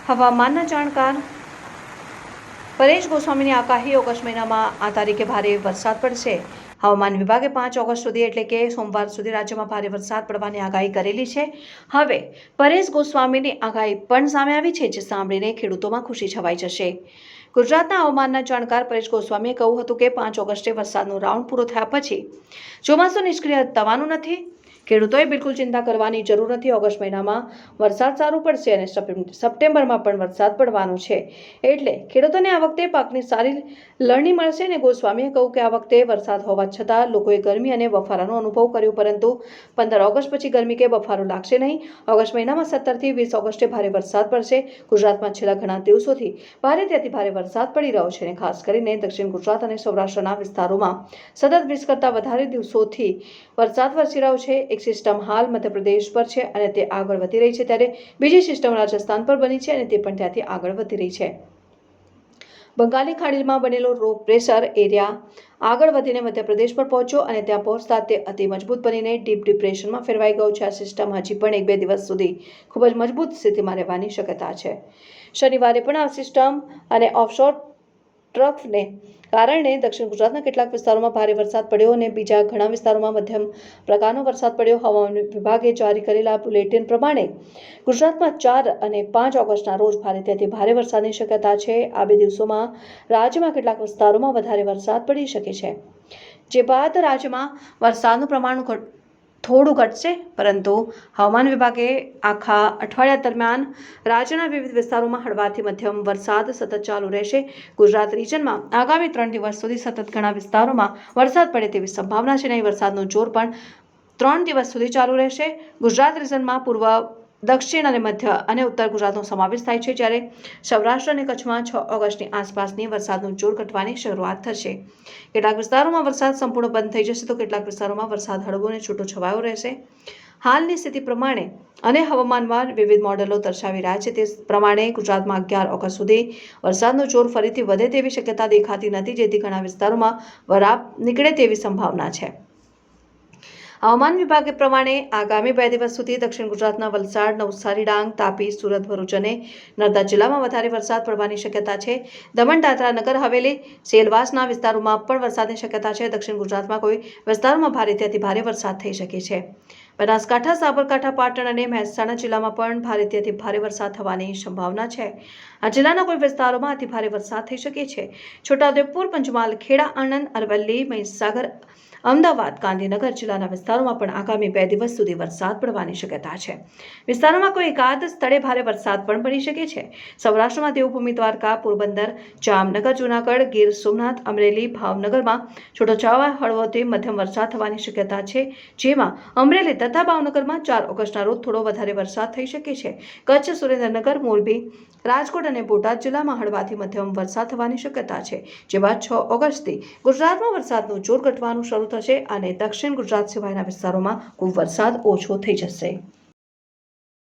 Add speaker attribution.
Speaker 1: હવામાનના જાણકાર પરેશ ગોસ્વામીની આગાહી ઓગસ્ટ મહિનામાં આ તારીખે ભારે વરસાદ પડશે। હવામાન વિભાગે 5 ઓગસ્ટ સુધી એટલે કે સોમવાર સુધી રાજ્યમાં ભારે વરસાદ પડવાની આગાહી કરેલી છે। હવે પરેશ ગોસ્વામીની આગાહી પણ સામે આવી છે, જે સાંભળીને ખેડૂતોમાં ખુશી છવાઈ જશે। ગુજરાતના હવામાનના જાણકાર પરેશ ગોસ્વામીએ કહ્યું હતું કે 5 ઓગસ્ટે વરસાદનો રાઉન્ડ પૂરો થયા પછી ચોમાસું નિષ્ક્રિય થવાનું નથી। ખેડૂતોએ બિલકુલ ચિંતા કરવાની જરૂર નથી। ઓગસ્ટ મહિનામાં વરસાદ સારું પડશે અને સપ્ટેમ્બરમાં પણ વરસાદ પડવાનો છે, એટલે ખેડૂતોને આ વખતે પાકની સારી લણણી મળશે। અને ગોસ્વામીએ કહ્યું કે આ વખતે વરસાદ હોવા છતાં લોકોએ ગરમી અને બફારાનો અનુભવ કર્યો, પરંતુ 15 ઓગસ્ટ પછી ગરમી કે બફારો લાગશે નહીં। ઓગસ્ટ મહિનામાં 17 થી 20 ઓગસ્ટે ભારે વરસાદ પડશે। ગુજરાતમાં છેલ્લા ઘણા દિવસોથી ભારેથી અતિ ભારે વરસાદ પડી રહ્યો છે અને ખાસ કરીને દક્ષિણ ગુજરાત અને સૌરાષ્ટ્રના વિસ્તારોમાં સતત 20 કરતાં વધારે દિવસોથી વરસાદ વરસી રહ્યો છે। એક સિસ્ટમ હાલ મધ્યપ્રદેશ પર છે અને તે આગળ વધી રહી છે, ત્યારે બીજી સિસ્ટમ રાજસ્થાન પર બની છે અને તે પણ ત્યાંથી આગળ વધી રહી છે। બંગાળની ખાડીમાં બનેલો લો પ્રેશર એરિયા આગળ વધીને મધ્યપ્રદેશ પર પહોંચ્યો અને ત્યાં પહોંચતા તે અતિ મજબૂત બનીને ડીપ ડિપ્રેશનમાં ફેરવાઈ ગયો છે। આ સિસ્ટમ હજી પણ 1-2 દિવસ સુધી ખૂબ જ મજબૂત સ્થિતિમાં રહેવાની શક્યતા છે। શનિવારે પણ આ સિસ્ટમ અને ઓફશોર ટ્રફને કારણે દક્ષિણ ગુજરાતના કેટલાક વિસ્તારોમાં ભારે વરસાદ પડ્યો અને બીજા ઘણા વિસ્તારોમાં મધ્યમ પ્રકારનો વરસાદ પડ્યો। હવામાન વિભાગે જારી કરેલા બુલેટિન પ્રમાણે ગુજરાતમાં 4 અને 5 ઓગસ્ટના રોજ ભારેથી અતિ ભારે વરસાદની શક્યતા છે। આ 2 દિવસોમાં રાજ્યમાં કેટલાક વિસ્તારોમાં વધારે વરસાદ પડી શકે છે, જે બાદ રાજ્યમાં વરસાદનું પ્રમાણ થોડું ઘટશે, પરંતુ હવામાન વિભાગે આખા અઠવાડિયા દરમિયાન રાજ્યના વિવિધ વિસ્તારોમાં હળવાથી મધ્યમ વરસાદ સતત ચાલુ રહેશે। ગુજરાત રિજનમાં આગામી 3 દિવસ સુધી સતત ઘણા વિસ્તારોમાં વરસાદ પડે તેવી સંભાવના છે અને વરસાદનું જોર પણ 3 દિવસ સુધી ચાલુ રહેશે। ગુજરાત રિજનમાં પૂર્વ, દક્ષિણ અને મધ્ય અને ઉત્તર ગુજરાતનો સમાવેશ થાય છે, જ્યારે સૌરાષ્ટ્ર અને કચ્છમાં 6 ઓગસ્ટની આસપાસની વરસાદનું જોર ઘટવાની શરૂઆત થશે। કેટલાક વિસ્તારોમાં વરસાદ સંપૂર્ણ બંધ થઈ જશે તો કેટલાક વિસ્તારોમાં વરસાદ હળવો અને છૂટો છવાયો રહેશે। હાલની સ્થિતિ પ્રમાણે અને હવામાનમાં વિવિધ મોડેલો દર્શાવી રહ્યા છે તે પ્રમાણે ગુજરાતમાં 11 ઓગસ્ટ સુધી વરસાદનું જોર ફરીથી વધે તેવી શક્યતા દેખાતી નથી, જેથી ઘણા વિસ્તારોમાં વરાપ નીકળે તેવી સંભાવના છે। હવામાન વિભાગે પ્રમાણે આગામી 2 દિવસ સુધી દક્ષિણ ગુજરાતના વલસાડ, નવસારી, ડાંગ, તાપી, સુરત, ભરૂચ અને નર્મદા જિલ્લામાં વધારે વરસાદ પડવાની શક્યતા છે। દમણ, દાદરા, નગર હવેલી, સેલવાસના વિસ્તારોમાં પણ વરસાદની શક્યતા છે। દક્ષિણ ગુજરાતમાં કોઈ વિસ્તારોમાં ભારેથી અતિ ભારે વરસાદ થઈ શકે છે। બનાસકાંઠા, સાબરકાંઠા, પાટણ અને મહેસાણા જિલ્લામાં પણ ભારેથી અતિ ભારે વરસાદ થવાની સંભાવના છે। આ જિલ્લાના કોઈ વિસ્તારોમાં અતિ ભારે વરસાદ થઈ શકે છે। છોટાઉદેપુર, પંચમહાલ, ખેડા, આણંદ, અરવલ્લી, મહીસાગર, અમદાવાદ, ગાંધીનગર જિલ્લાના વિસ્તારોમાં પણ આગામી 2 દિવસ સુધી વરસાદ પડવાની શક્યતા છે। વિસ્તારોમાં કોઈ એકાદ સ્થળે ભારે વરસાદ પણ પડી શકે છે। સૌરાષ્ટ્રમાં દેવભૂમિ, દ્વારકા, પોરબંદર, જામનગર, જૂનાગઢ, ગીર સોમનાથ, અમરેલી, ભાવનગરમાં છૂટોછવાયો હળવોથી મધ્યમ વરસાદ થવાની શક્યતા છે, જેમાં અમરેલી તથા ભાવનગરમાં 4 ઓગસ્ટના રોજ થોડો વધારે વરસાદ થઈ શકે છે। કચ્છ, સુરેન્દ્રનગર, મોરબી, રાજકોટ અને બોટાદ જિલ્લામાં હળવાથી મધ્યમ વરસાદ થવાની શક્યતા છે, જે બાદ 6 ઓગસ્ટથી ગુજરાતમાં વરસાદનું જોર ઘટવાનું શરૂ થશે અને દક્ષિણ ગુજરાત સિવાયના વિસ્તારોમાં ખૂબ વરસાદ ઓછો થઈ જશે।